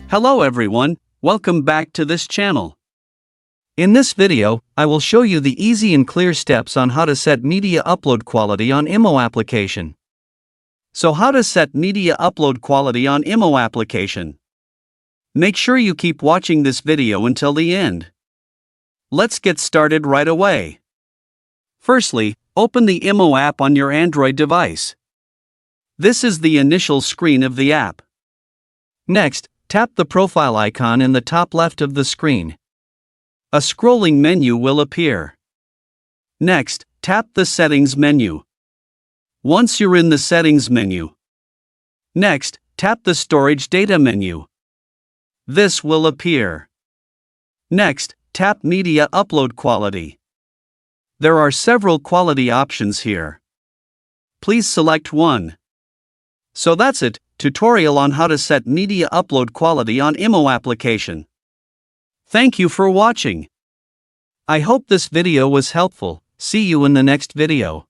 Hello everyone, welcome back to this channel. In this video, I will show you the easy and clear steps on how to set media upload quality on IMO application. So how to set media upload quality on IMO application? Make sure you keep watching this video until the end. Let's get started right away. Firstly, open the IMO app on your Android device. This is the initial screen of the app. Next, tap the profile icon in the top left of the screen. A scrolling menu will appear. Next, tap the Settings menu. Once you're in the Settings menu. Next, tap the Storage Data menu. This will appear. Next, tap Media Upload Quality. There are several quality options here. Please select one. So that's it, tutorial on how to set media upload quality on IMO application. Thank you for watching. I hope this video was helpful. See you in the next video.